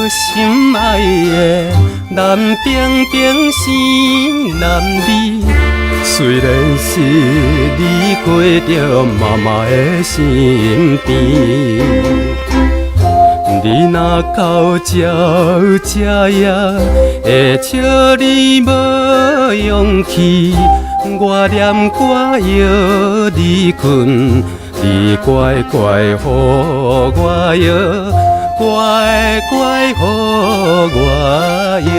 心爱的南屏屏是南美，虽然是你过着妈妈的身边，你若到这也会笑你无勇气。我念歌摇你困，你乖乖予我摇。乖乖，予我摇。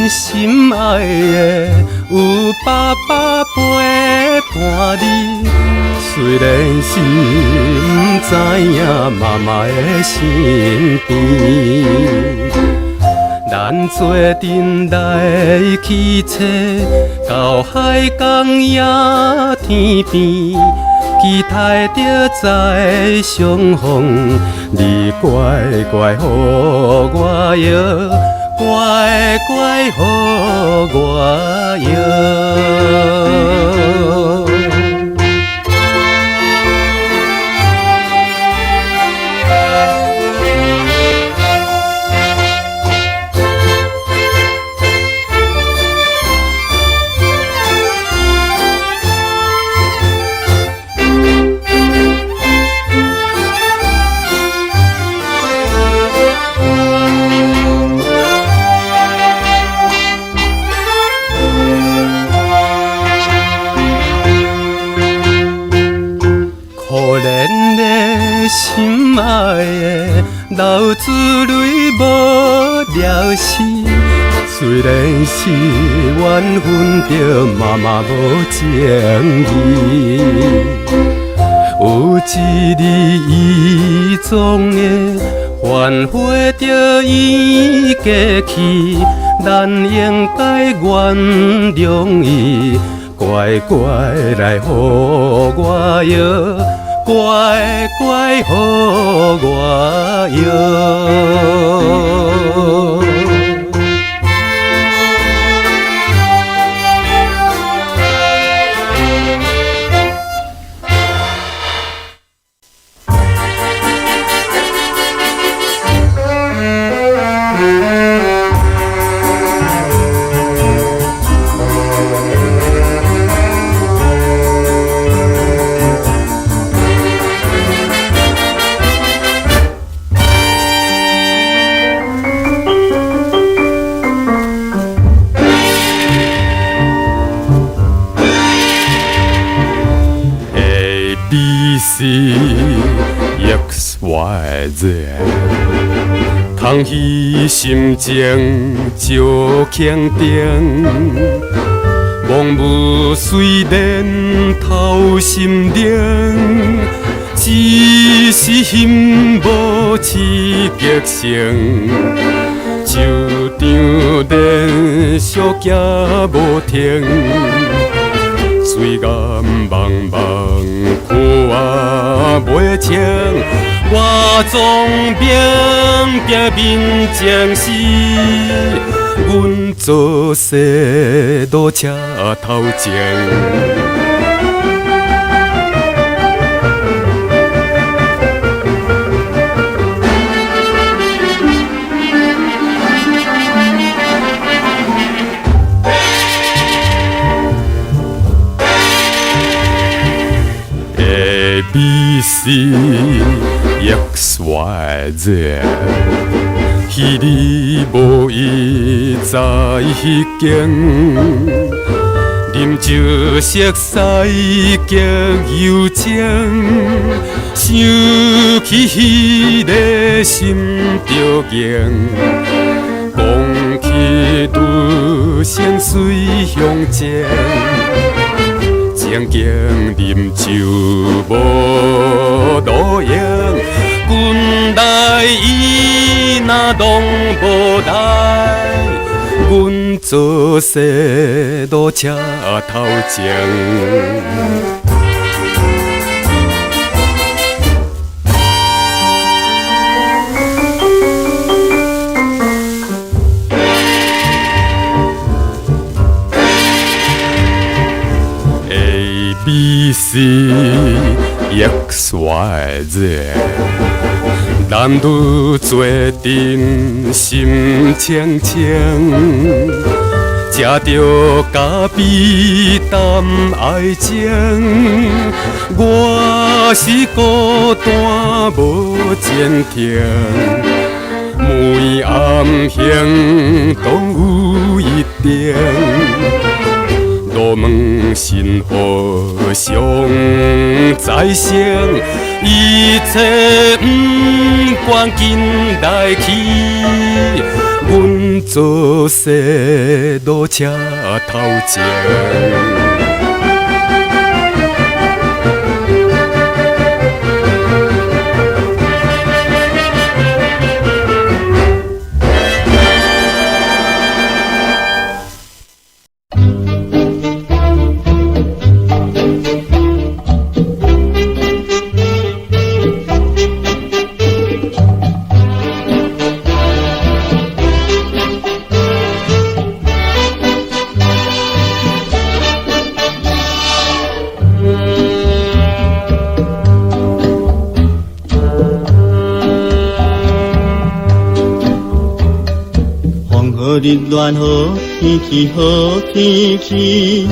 心爱的，有爸爸陪伴你，虽然是不知影妈妈的身边。咱做阵来去找，到海港也天边，期待着再相逢。你乖乖予我摇。乖乖，予我摇。心爱的，流珠泪无了时。虽然是缘分着妈妈无情义，有一日伊总会反悔着伊过去，咱应该原谅伊，乖乖来予我摇。乖乖，予我摇。X Y Z， 空虚心情照强定，梦雾虽然透心灵，只是心无刺激性。手场连续行无停，水岩茫茫，苦啊袂清。我总明白面前事，阮做细路车头前。ABC X Y Z， 彼日无伊在迄间，啉酒熟悉极幽情，想起迄个心着硬，讲起拄先水向前。曾经啉酒无路用，阮来伊若拢无来，阮做细路车头前。ABC X Y Z， 男女做阵心清清，食着咖啡谈爱情。我是孤单无前程，每暗行都有一定。路问心何常在生，一切不管紧来去，阮做细路车头前。日暖好天气，好天气，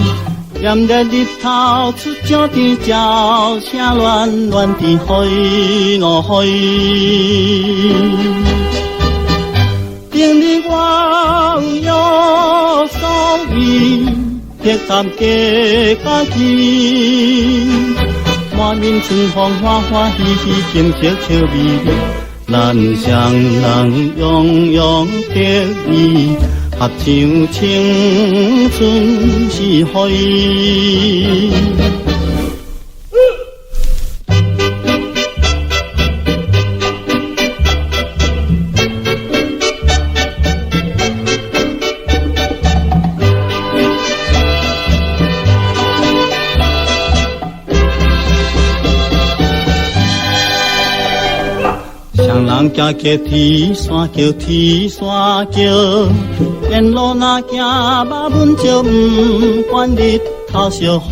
炎热日头出照天照，声暖暖的海落海。今日我有所意，撇淡加家己，满面春风欢欢喜喜，景色笑眯眯。咱双人永永得意，合唱青春是花。人行过天山桥，天山桥，沿路若行马文石，不管日头烧海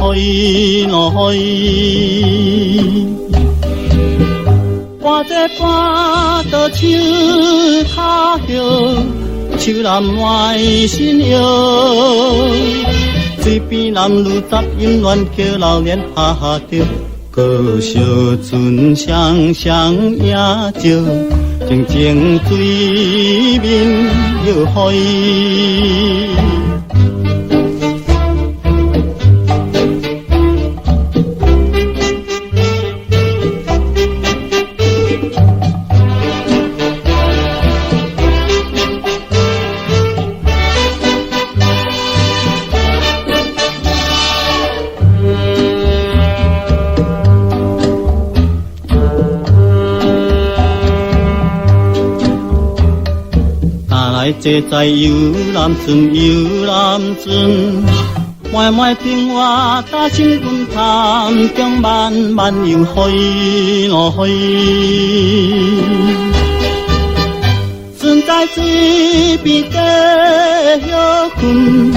落海。半这半倒手脚摇，手男满身摇，水边男女杂音乱叫，老年哈哈叫。歌小船双双野照，静静水面摇海。坐在游览船，游览船，缓缓平hòa打心滚潭，将漫漫游去落去。船在水边底休困，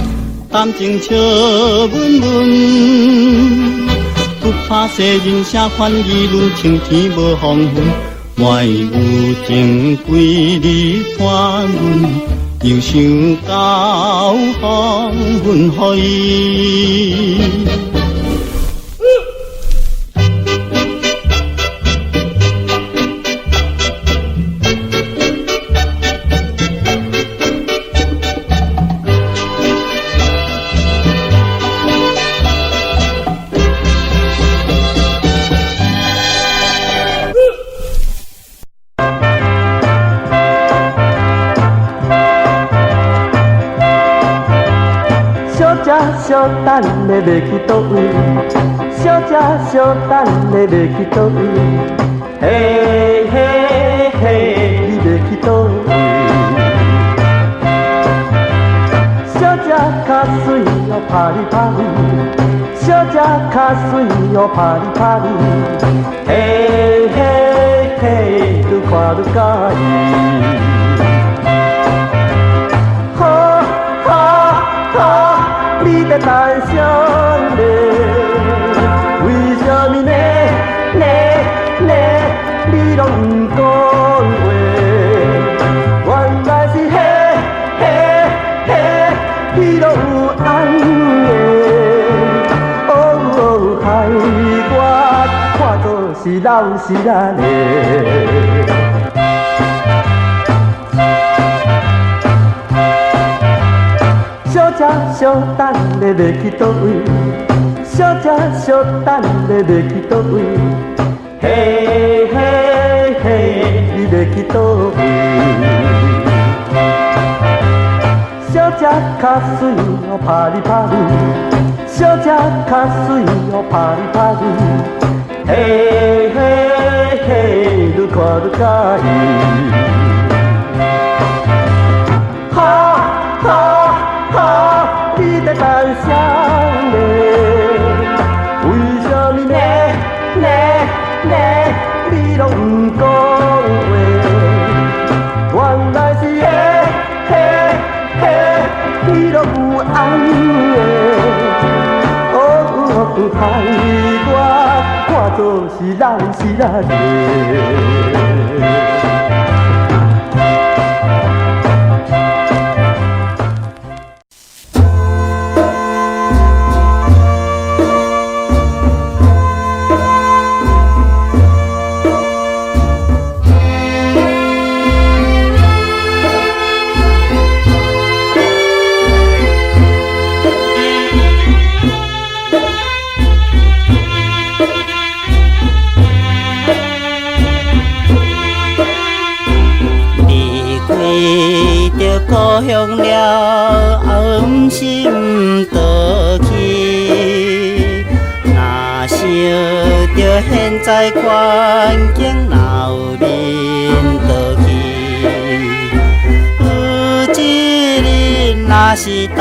谈情笑闷闷，不怕世人声欢议论，青天无风云。莫有情归你看阮，又想到黄昏去。小等的要去倒位？小姐小等的要去倒位？嘿嘿嘿，你要去倒位？小姐较水哦，拍哩拍哩；小姐较水哦，拍哩拍哩。嘿嘿嘿，愈看愈喜意。你在谈什么？为什么你拢不讲话？原来是你拢有安的。哦，害我看作是老实人的。小姐小等的要去倒位？小姐小等的要去倒位？嘿嘿嘿，你要去倒位？小姐较水哦，拍哩拍哩；小姐较水哦，拍哩拍哩。嘿嘿嘿，愈看愈喜意。你在谈什么？为什么你拢不讲话？原来是你拢有安的。哦，害我看作是老实人的。故乡了后，毋是毋倒去。若想着现在环境哪有面倒去？有一日若是踏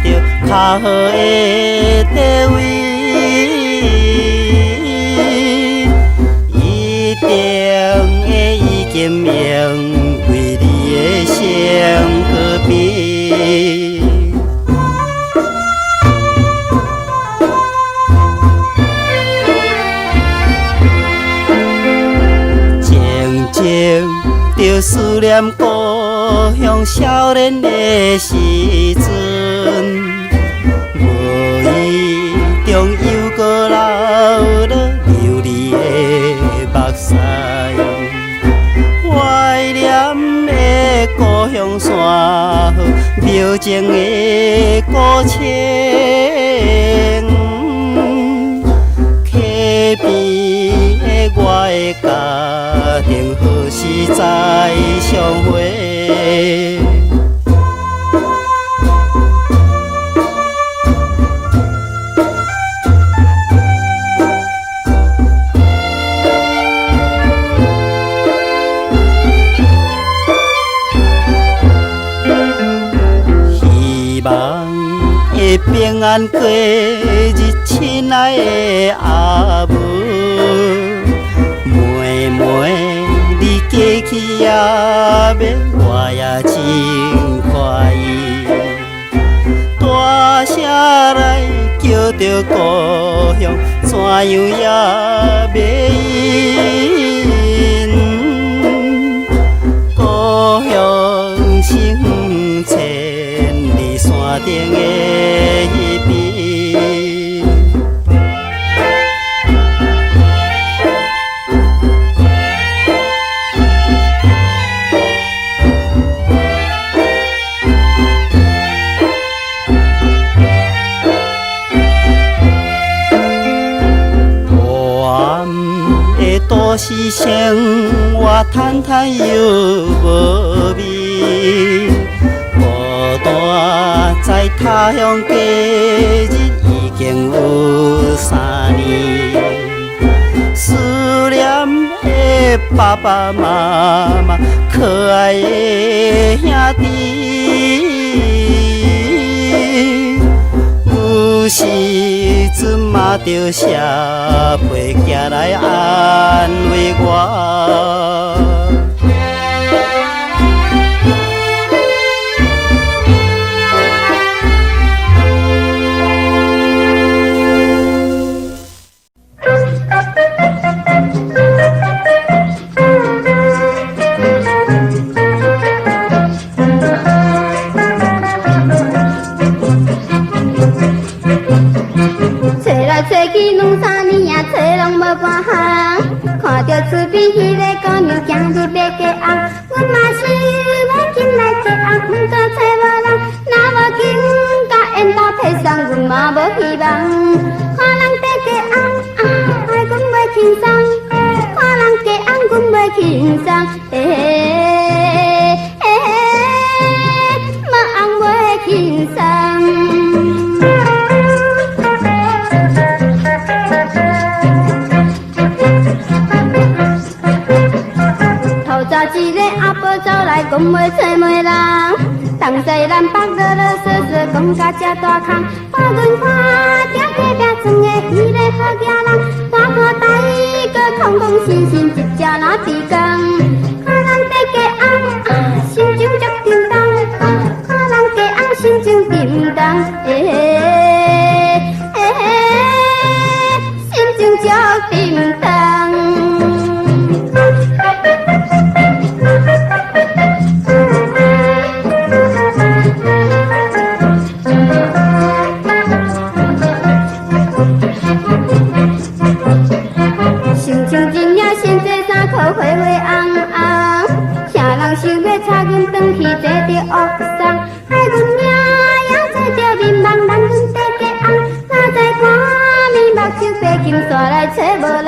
着较好的地位，一定会已经明。相隔壁，静静着思念故乡少年的时阵，无意中又搁流落流离的目屎，怀念。故乡山河，描情的古情，溪边的我的家庭，何时再相会？平安过日，亲爱的阿母，妹妹你过去也免，我也真快意。大声来叫着故乡，怎样也袂因。故乡成千里山顶的迄边。都市生活坦坦又无味，孤单在他乡过日已经有3年。思念的爸爸妈妈，可爱的兄弟。有时阵嘛着社会行来安慰我。看着厝边迄个姑娘行入要嫁翁，阮嘛是要紧来嫁翁，毋过找无人，若无紧甲缘投配送，阮嘛无希望。看人在嫁翁，爱阮袂轻松；看人嫁翁，阮袂轻松。无翁袂轻松。一个阿婆走来，讲要找媒人。东西南北啰啰嗦嗦，讲甲这大空。看阮看着隔壁庄的迄个好囝人，看看台个空空心心，一只哪伫工。看人在嫁翁，心情足叮当；看人嫁翁，心情叮当。心情足叮当。灰灰红红，啥人想要插阮转去坐着恶丧？害阮命也坐着面茫，人阮在嫁翁，哪知看面目睭飞金煞来找无人。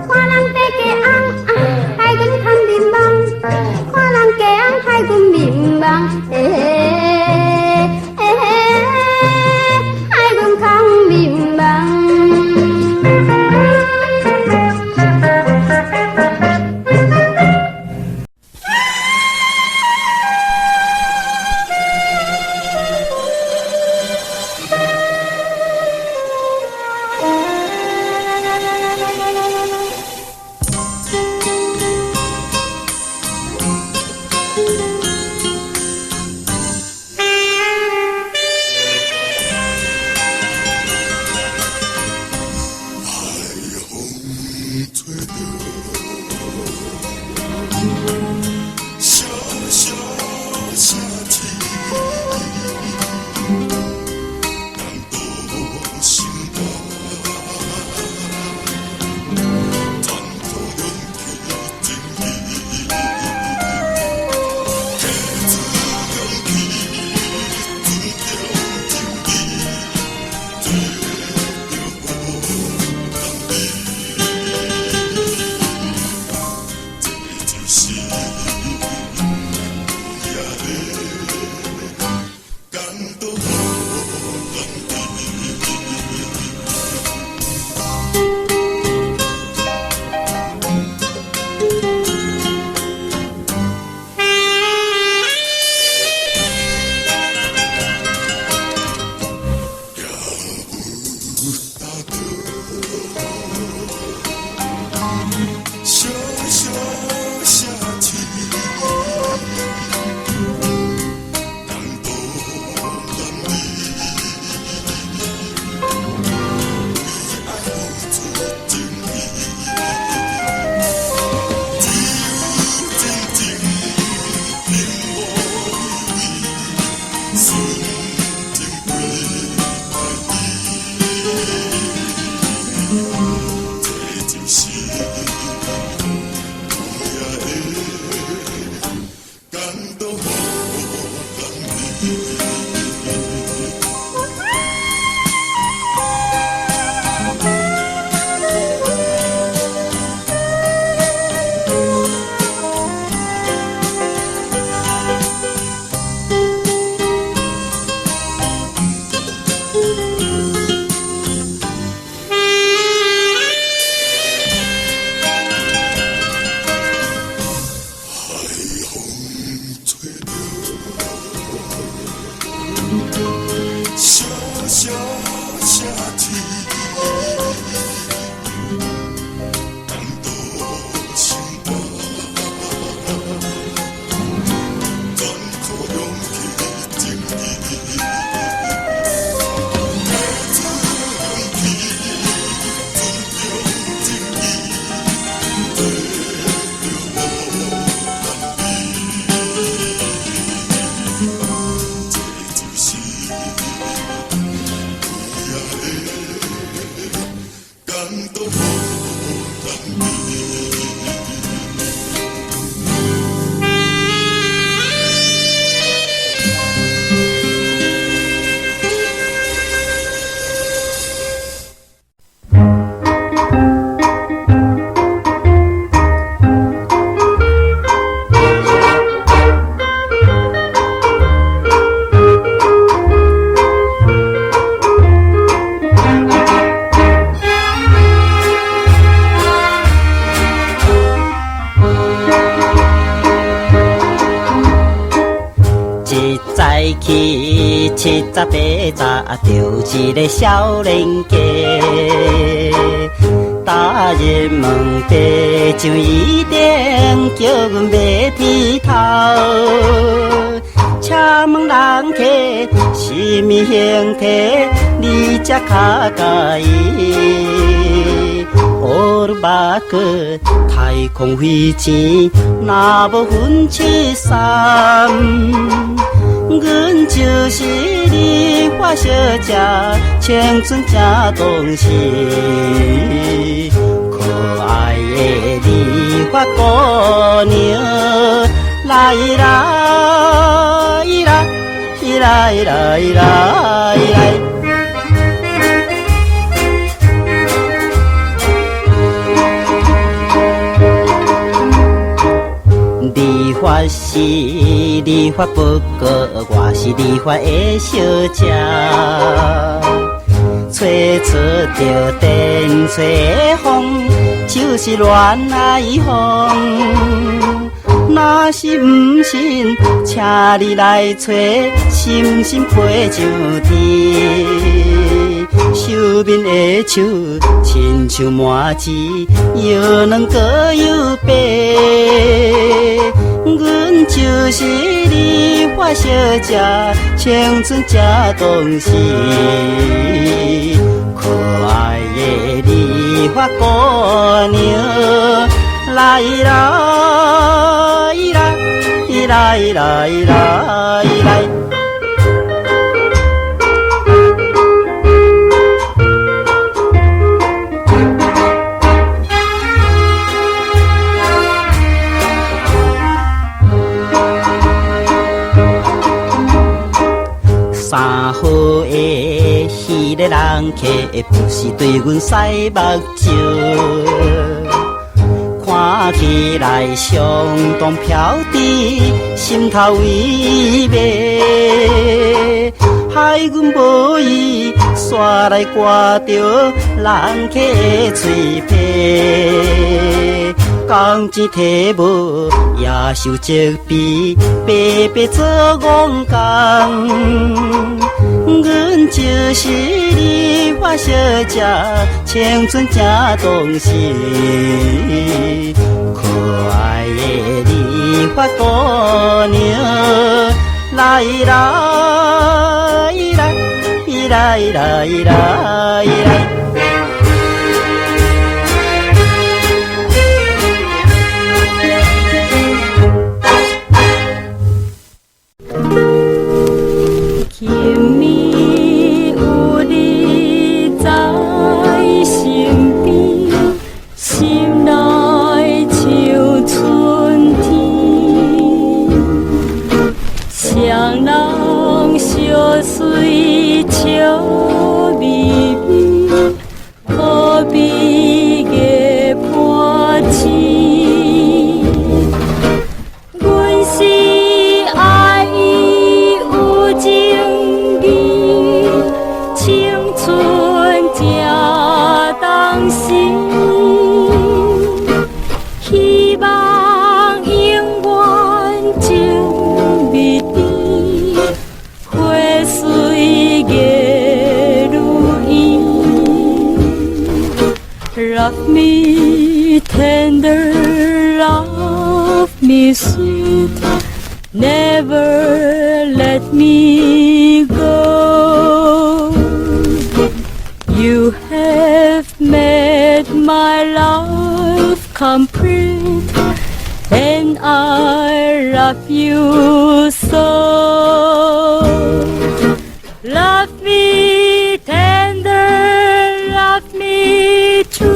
看人在嫁翁，害阮看面茫；看人嫁翁，害阮面茫。害阮看面茫。七十八十就一个少年家，大人问白上一定叫阮买鼻头，请问人客什么形体？你才较介意？乌鲁巴克太空飞钱，若无分七三。阮就是你花小姐，青春正当时，可爱的你花姑娘，来啦伊啦伊啦伊啦伊啦伊来。你发是你发，不过我是你发的小姐。吹出着电吹的风，就是恋爱风。若是不信，请你来吹，心心配上天。手面的手，亲像麻糍，又软搁又白。阮就是你花小姐，青春正当时，可爱的你花姑娘，来啦伊啦伊啦伊啦伊啦伊来。三好的迄个人客，不是对阮洗目睭，看起来相当飘滴，心头微微，害阮无意煞来挂着人客的嘴皮。工钱摕无，也受责备，白白做戆工。阮就是你花小姐，青春正当时，可爱的你花姑娘，来啦伊啦伊啦伊啦伊啦伊来。Love me tender, love me sweet, never let me go. You have made my life complete, and I love you so. Love me tender, love me true,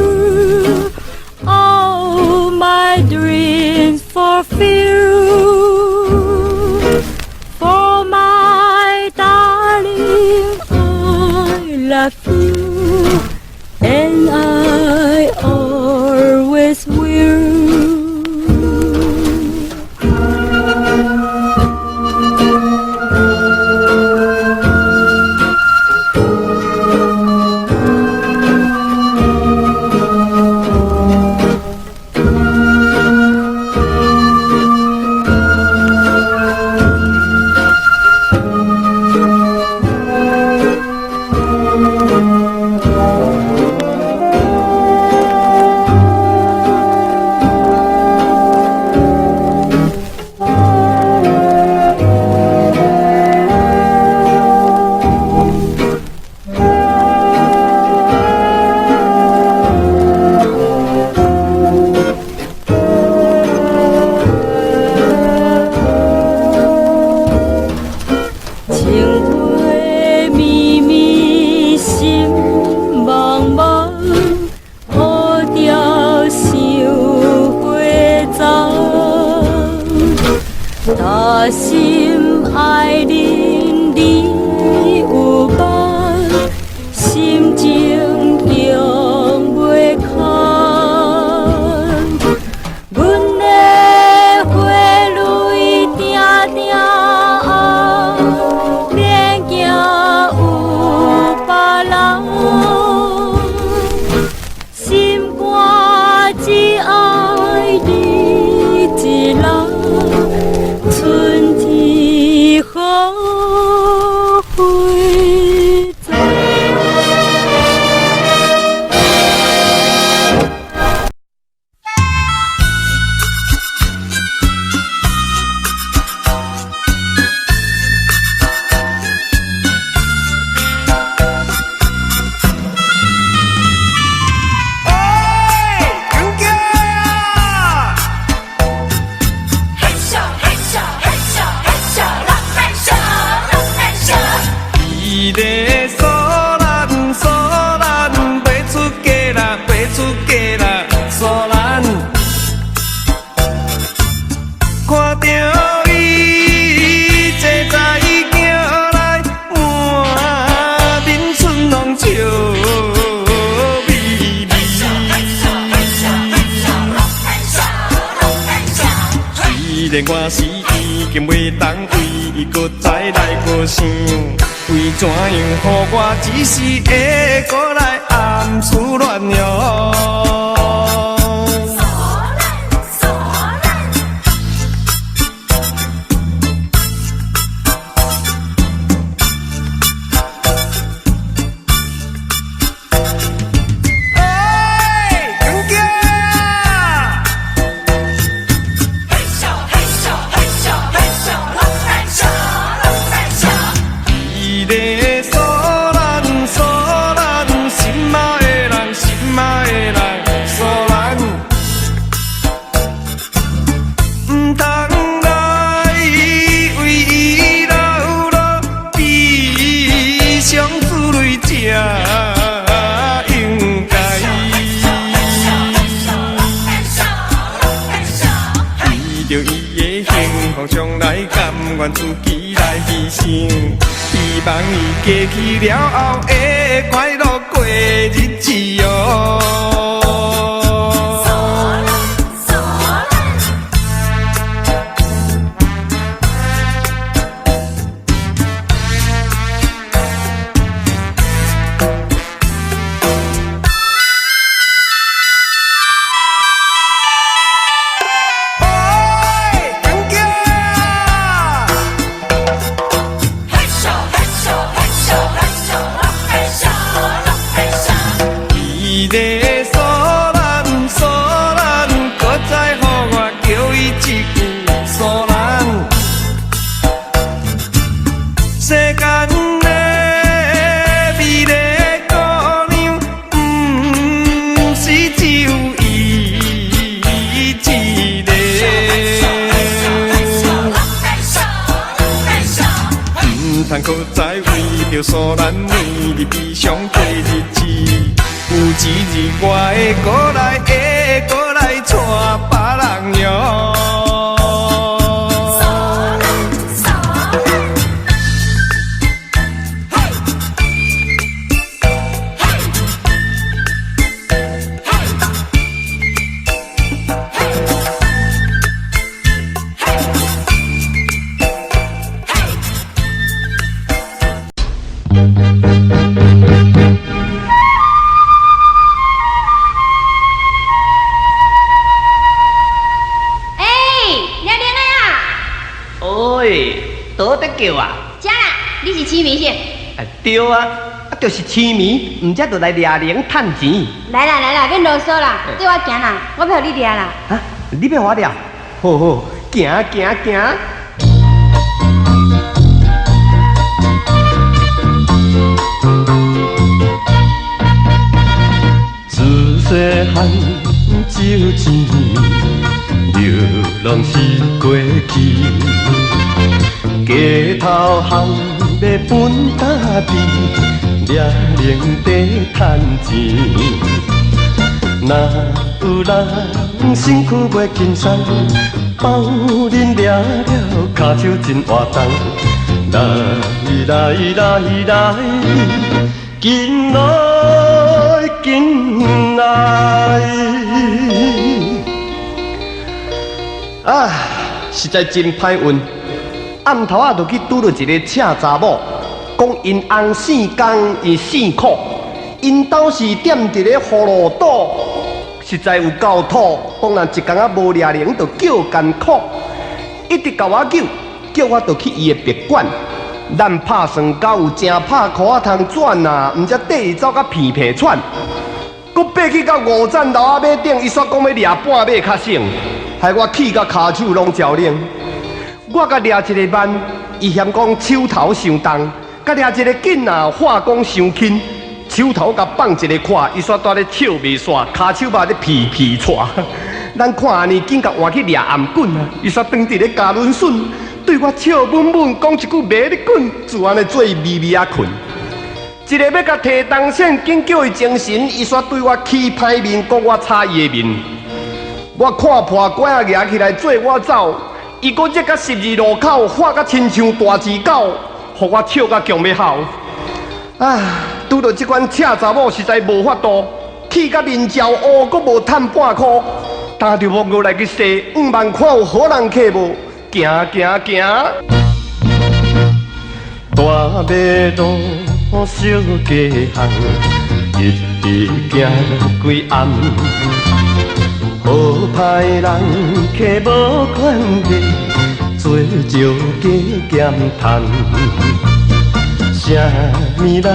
啊，心爱人你有梦，心情永袂空。阮的花蕊定定红，免惊有别人。心肝只爱你一人。春天好花栽。伊个索兰索兰，飞出家啦，飞出家啦，索兰。看到伊，这早已行来，满面春风笑眯眯。虽然我是已经袂当为伊，搁再来搁想。为怎样，予我一时会过来暗思乱用？将来甘愿自己来牺牲，希望伊过去了后会快乐过日子哦。可再为着所咱每日悲伤过日子，有一日我会过来带别人哟。倒在叫啊？这啦，你是痴迷是？对啊，就是痴迷，唔则就来掠零趁钱。来啦，别啰嗦啦，跟我行啦，我陪你掠啦。啊，你要我掠？好好，行。自细汉只有钱，流浪是过去。街头巷尾分大边，掠零地趁钱。若有人身躯袂轻松，包恁抓了，脚手真活动。来，紧来紧来。啊，实在真歹运。暗头仔就去拄到一个赤查某，讲因翁姓工，伊姓苦，因兜是踮伫咧葫芦岛，实在有够土。当然一工仔无掠铃，就叫艰苦，一直甲我叫我就去伊的别馆。咱拍算到有正拍箍仔通转啊，毋则缀伊走甲鼻皮喘。佮爬去到5层楼仔尾顶，伊煞讲要掠半尾较省，害我气甲骹手拢焦冷。我甲掠一个慢，伊嫌讲手头伤重；甲掠一个紧啊，话讲伤轻。手头甲放一个看，伊煞蹛咧笑袂煞，骹手嘛咧皮皮喘。咱看安尼，紧甲换去掠颔棍啊！伊煞当伫咧加仑笋，对我笑闷闷，讲一句卖咧滚，就安尼做伊微微啊困。一个要甲提东线，紧叫伊精神，伊煞对我起歹面，讲我吵伊的面。我看破拐啊，举起来做我走。伊搁热甲12路口，发甲亲像大只狗，互我笑甲强要哭。啊，拄到这款赤查某实在无法度，气甲面焦乌，搁无趁半箍，担着木牛来去踅，5万看有好人客无？行。大马路小街巷，一直行规暗。好歹人客无关系，做少加减赚。啥物人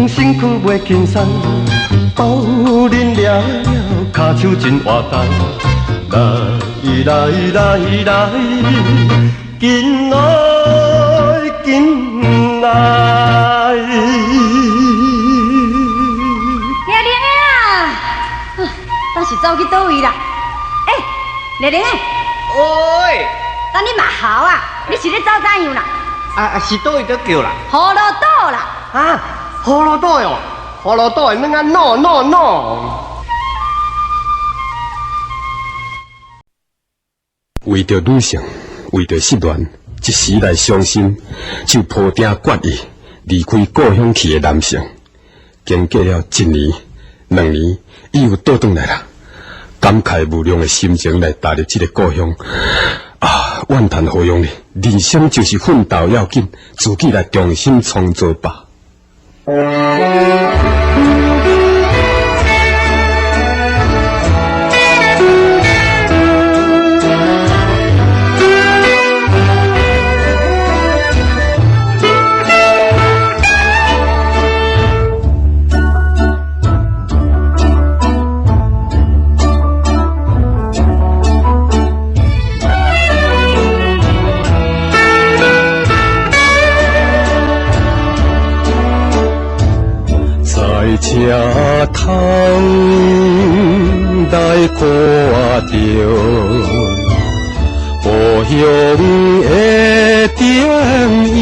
身躯袂轻松，包恁掠了，脚手真活动。来，紧来紧来。玲玲啊，当时走去倒位啦？玲玲，喂，等你嘛好啊！你是咧走怎样啦？是倒位在叫啦？葫芦岛啦！啊，葫芦岛哟，葫芦岛会免啊喏。为着女性，为着失恋，一时来伤心，就抱鼎决意离开故乡去的男性。经过了1年、2年，伊又倒转来啦。感慨无量的心情来踏入这个故乡。啊，怨叹何用呢？人生就是奋斗要紧，自己来重新创造吧。车头来看着故乡的电影，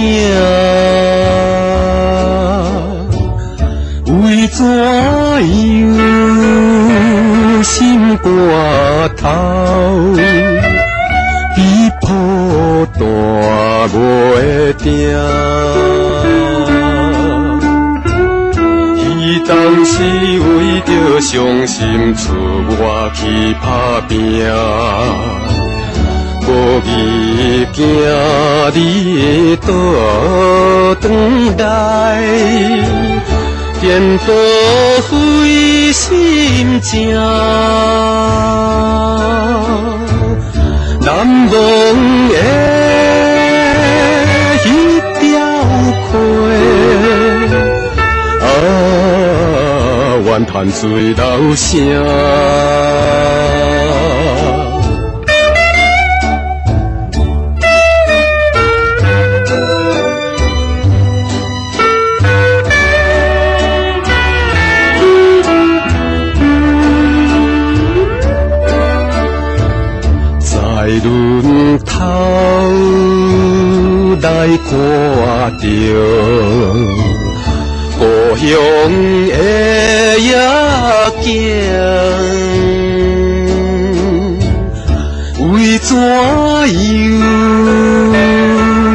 为怎样心肝头比破大袂定。当时为着伤心，出外去打拼，无意惊你倒转来，颠倒费心情，难忘的彼条溪。怨叹水流声，在轮头来看着。故乡的夜景，为怎样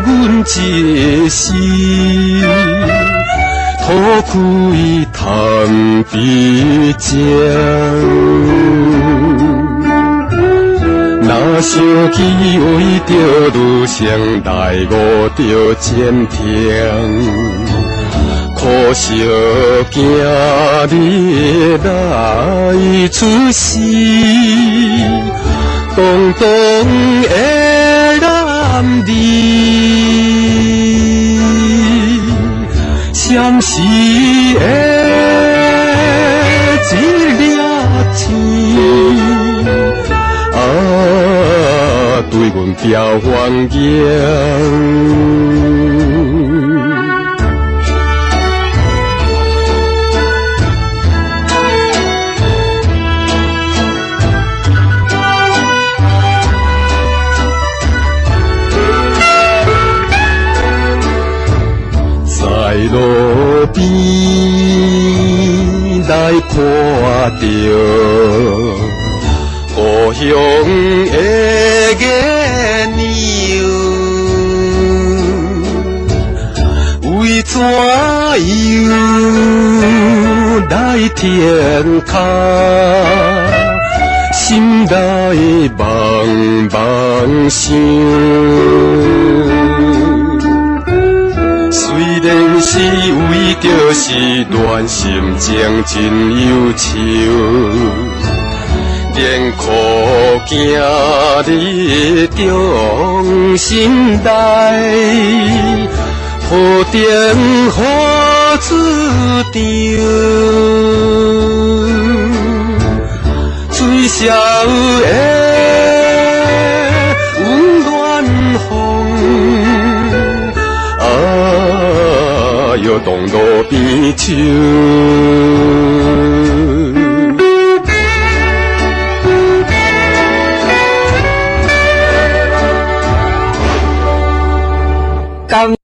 阮一时土开潭边情？若想起为着女性来误着前程。可惜今日来出世，东东的男儿，闪时的一粒星，对阮表欢迎。在路边来看着故乡的月娘，为怎样来天下，心内茫茫想。虽然是为着是恋心情真忧愁，连苦惊你中心内，铺定好注定，最少的温暖风。摇动路边树，感。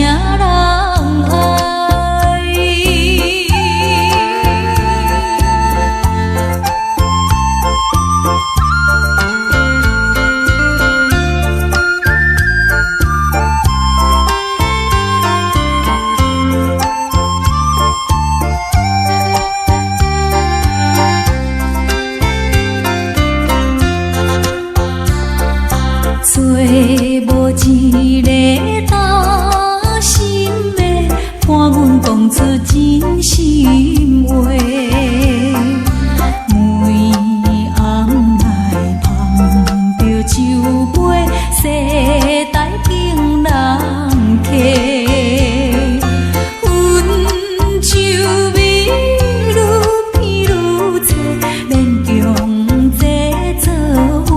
人爱。做无一个担心的，伴阮讲出真心话。每暗来捧着酒杯，世代敬人客。温酒味愈偏愈多，免强这做伙。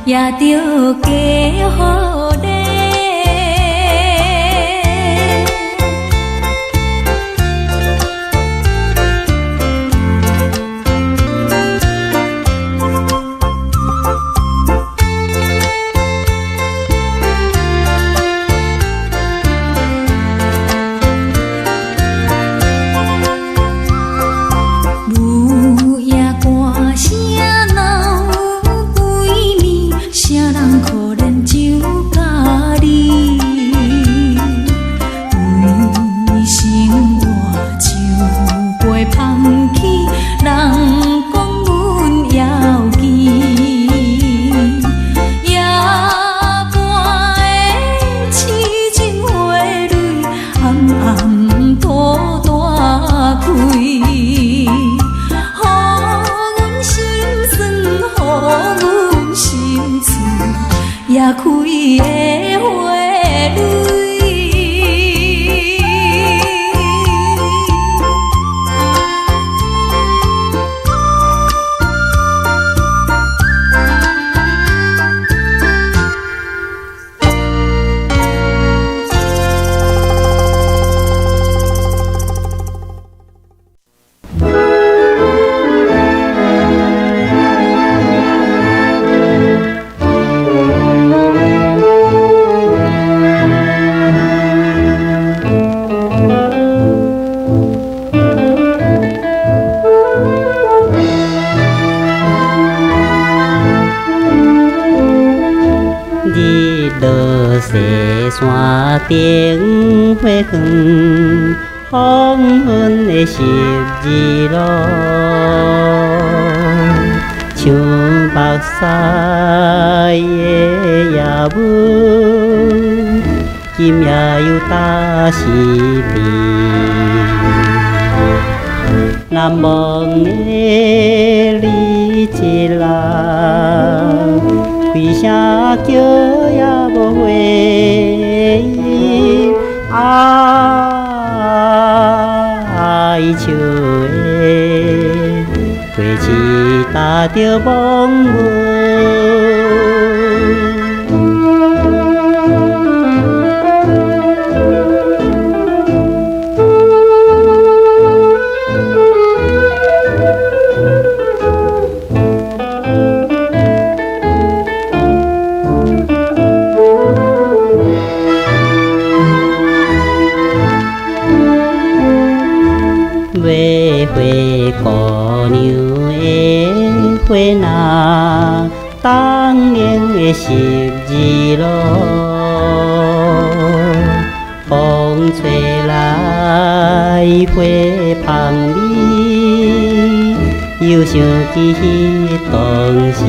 也着加予你。舞夜歌声闹鬼暝，啥人可怜酒家己？为生活酒杯捧起，人讲阮要记。夜半的痴情花蕊，暗暗土大开。也开的花蕊。日落西山顶花园，黄昏的十字路，像目屎的夜雾，今夜又打湿地。难忘的你一人。开声叫也无回应，哀笑的花枝打着梦雾。月花姑娘的花篮，当年的十字路，风吹来花香味，又想起迄当时，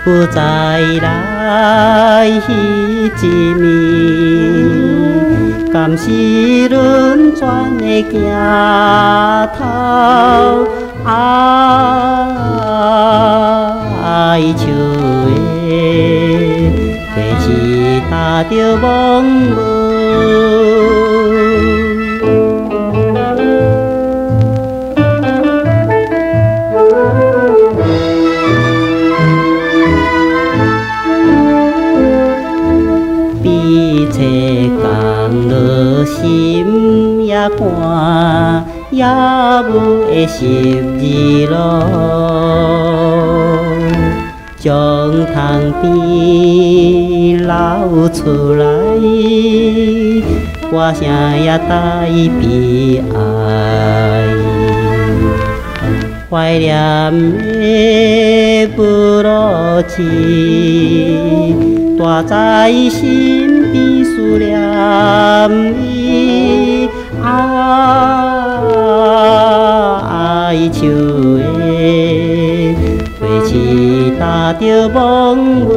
不再来迄一暝。甘是轮转的镜头，哀笑的花枝打着梦雾。心也寒，也无会12路，从塘边流出来，歌声也带悲哀。怀念的不落情，大在心边思念伊。哀愁的花痴打着梦雾。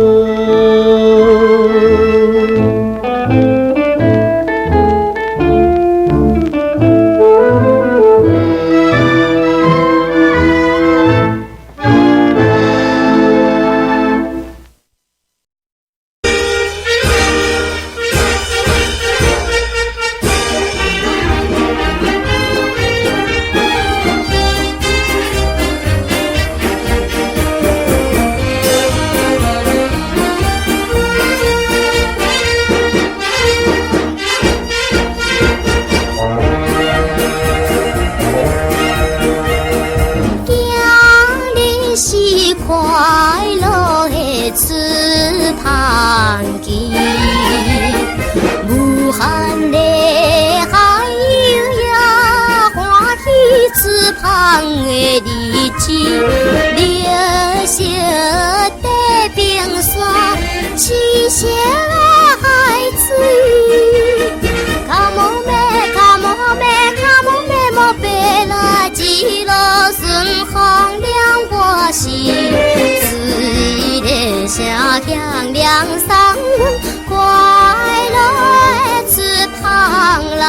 响亮桑温，快乐的池塘啦。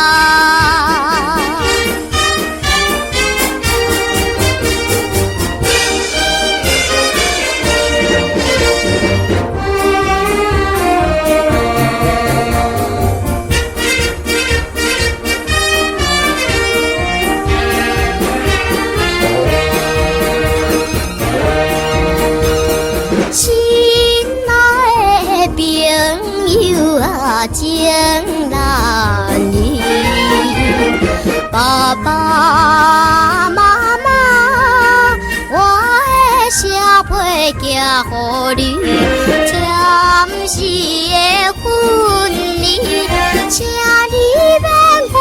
情难离，爸爸妈妈，我的社会行互你，暂时的分离，请你免怪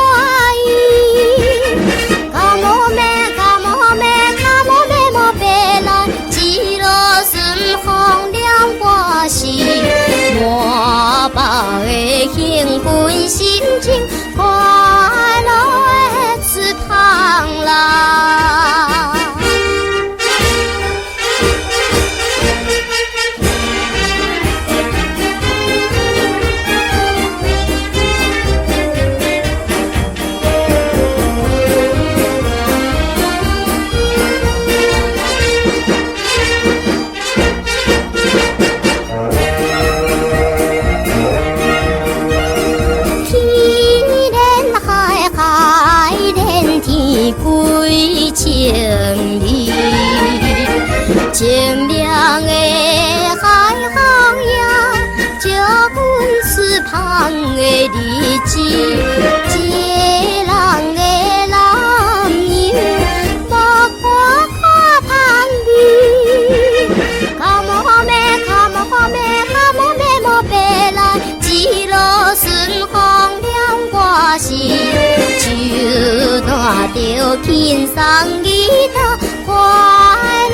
意。Come on man, come on man, come on man， 莫别来，一路顺风了我心。我把的兴奋心情，快乐的池塘啦。清凉的海风呀，照阮池旁的日子，一人的男人，无看香味。Come on man, come on man, come on man， 莫别来，一路顺风了我心，就带着轻松吉他，快乐。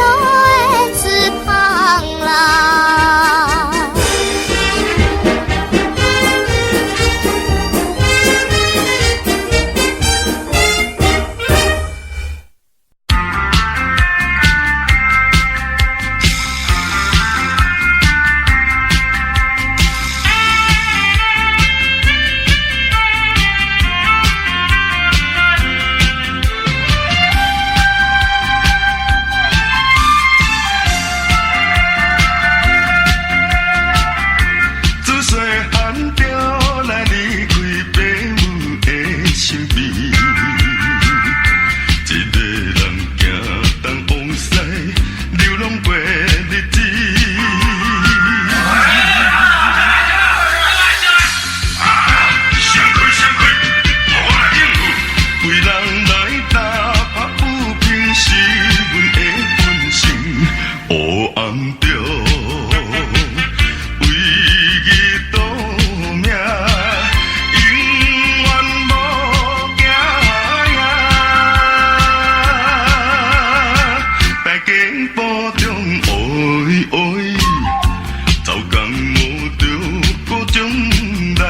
步中黑黑，走工无着各种来。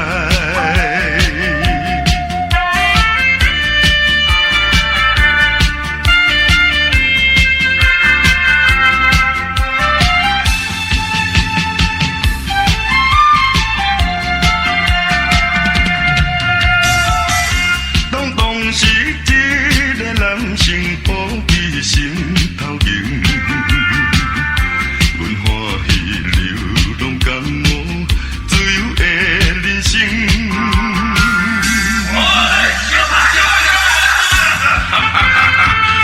当时一个男性抱起心头凝，阮欢喜流浪感悟自由的人生。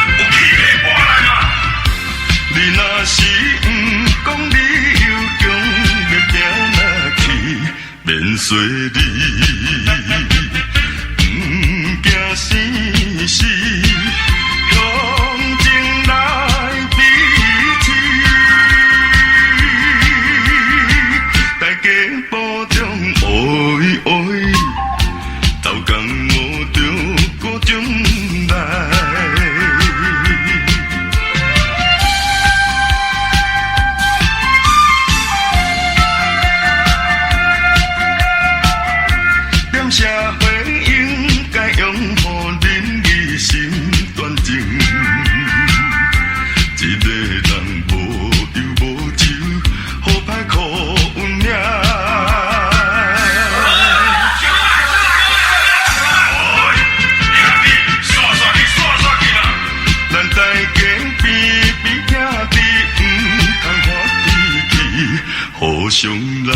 有气的过来嘛！你若是不讲，你又强要行哪去面随你？惊生死，向前来彼此，大家步中黑黑，走工无着各种来。点社会应该拥护仁义心端正，一个人无忧无愁，好歹靠运命。咱大家边边兄弟，唔通发脾气，互相来。